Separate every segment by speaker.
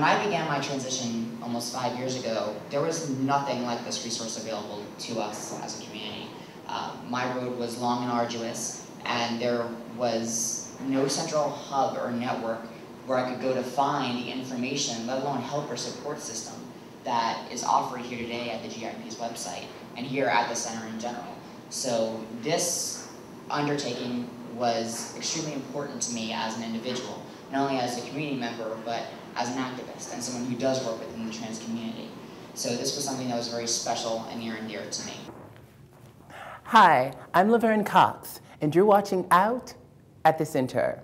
Speaker 1: When I began my transition almost 5 years ago, there was nothing like this resource available to us as a community. My road was long and arduous, and there was no central hub or network where I could go to find the information, let alone help or support system that is offered here today at the GIP's website and here at the center in general. So this undertaking was extremely important to me as an individual, not only as a community member, but as an activist and someone who does work within the trans community. So this was something that was very special and near and dear to me.
Speaker 2: Hi, I'm Laverne Cox, and you're watching Out at the Center.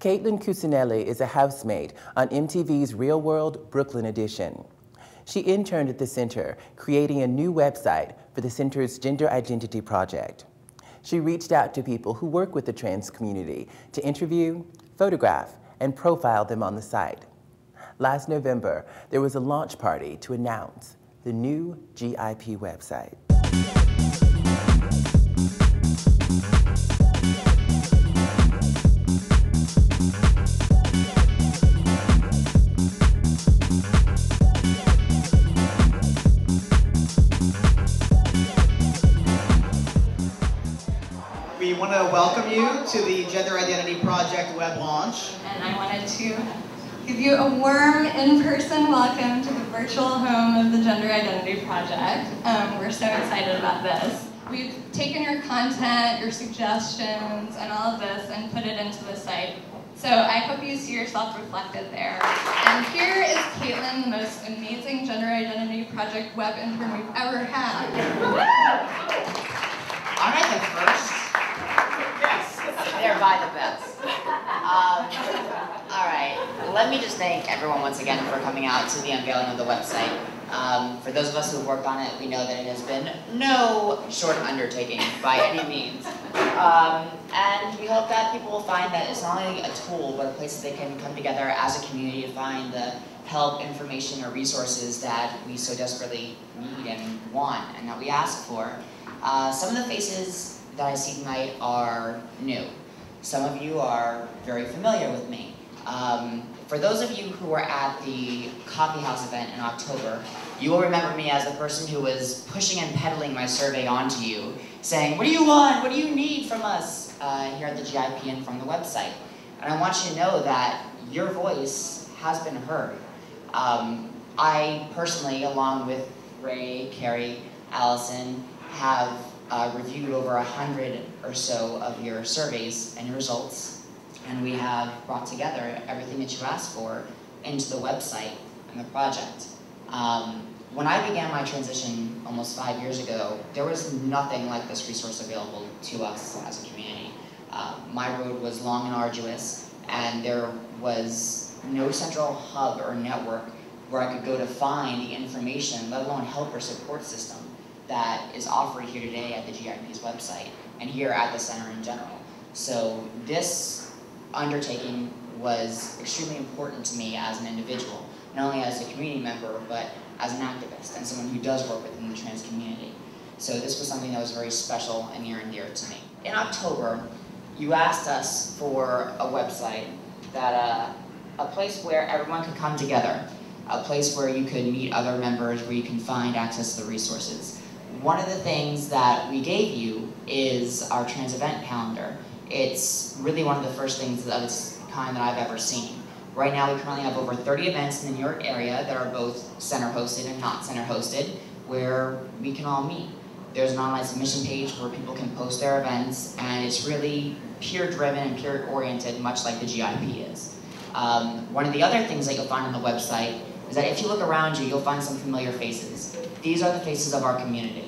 Speaker 2: Katelynn is a housemaid on MTV's Real World Brooklyn edition. She interned at the center, creating a new website for the center's Gender Identity Project. She reached out to people who work with the trans community to interview, photograph, and profile them on the site. Last November, there was a launch party to announce the new GIP website.
Speaker 3: We want to welcome you to the Gender Identity Project web launch.
Speaker 4: And I wanted to give you a warm in-person welcome to the virtual home of the Gender Identity Project. We're so excited about this. We've taken your content, your suggestions, and all of this and put it into the site. So I hope you see yourself reflected there. And here is Katelynn, the most amazing Gender Identity Project web intern we've ever had.
Speaker 1: All right, the first. Thereby the best. All right, let me just thank everyone once again for coming out to the unveiling of the website. For those of us who've worked on it, we know that it has been no short undertaking by any means. And we hope that people will find that it's not only a tool, but a place that they can come together as a community to find the help, information, or resources that we so desperately need and want, and that we ask for. Some of the faces that I see tonight are new. Some of you are very familiar with me. For those of you who were at the Coffee House event in October, you will remember me as the person who was pushing and peddling my survey onto you, saying, what do you want? What do you need from us here at the GIP and from the website? And I want you to know that your voice has been heard. I personally, along with Ray, Carrie, Allison, have reviewed over 100 or so of your surveys and your results, and we have brought together everything that you asked for into the website and the project. When I began my transition almost 5 years ago, there was nothing like this resource available to us as a community. My road was long and arduous, and there was no central hub or network where I could go to find the information, let alone help or support system that is offered here today at the GIP's website and here at the center in general. So this undertaking was extremely important to me as an individual, not only as a community member, but as an activist and someone who does work within the trans community. So this was something that was very special and near and dear to me. In October, you asked us for a website that, a place where everyone could come together, a place where you could meet other members, where you can find access to the resources. One of the things that we gave you is our trans event calendar. It's really one of the first things of its kind that I've ever seen. Right now we currently have over 30 events in the New York area that are both center hosted and not center hosted, where we can all meet. There's an online submission page where people can post their events, and it's really peer driven and peer oriented, much like the GIP is. One of the other things that you'll find on the website is that if you look around you, you'll find some familiar faces. These are the faces of our community.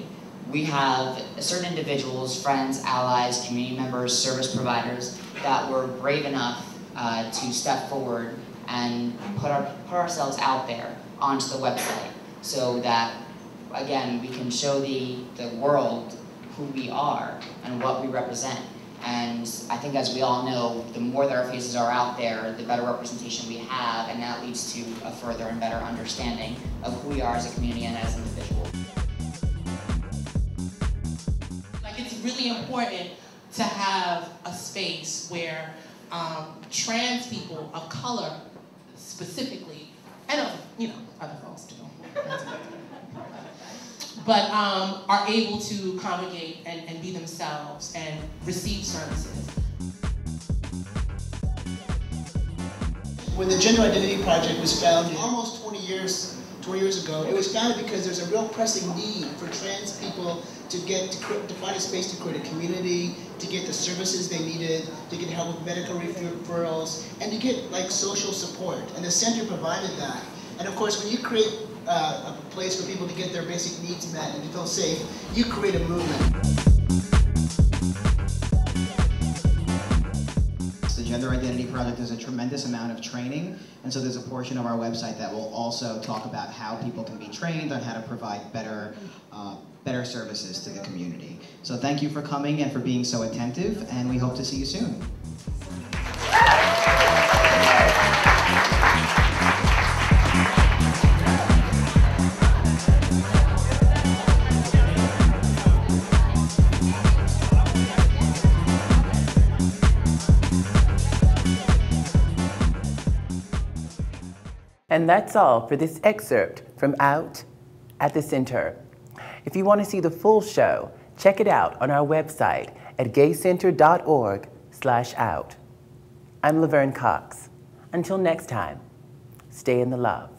Speaker 1: We have certain individuals, friends, allies, community members, service providers that were brave enough to step forward and put ourselves out there onto the website so that, again, we can show the world who we are and what we represent. And I think, as we all know, the more that our faces are out there, the better representation we have, and that leads to a further and better understanding of who we are as a community and as individuals.
Speaker 5: Like, it's really important to have a space where trans people of color, specifically, and other folks too, but are able to congregate and be themselves and receive services.
Speaker 3: When the Gender Identity Project was founded almost 20 years ago, it was founded because there's a real pressing need for trans people to find a space to create a community, to get the services they needed, to get help with medical referrals, and to get like social support. And the center provided that. And of course, when you create a place for people to get their basic needs met and to feel safe, you create a movement. The Gender Identity Project is a tremendous amount of training, and so there's a portion of our website that will also talk about how people can be trained on how to provide better services to the community. So thank you for coming and for being so attentive, and we hope to see you soon.
Speaker 2: And that's all for this excerpt from Out at the Center. If you want to see the full show, check it out on our website at gaycenter.org/out. I'm Laverne Cox. Until next time, stay in the love.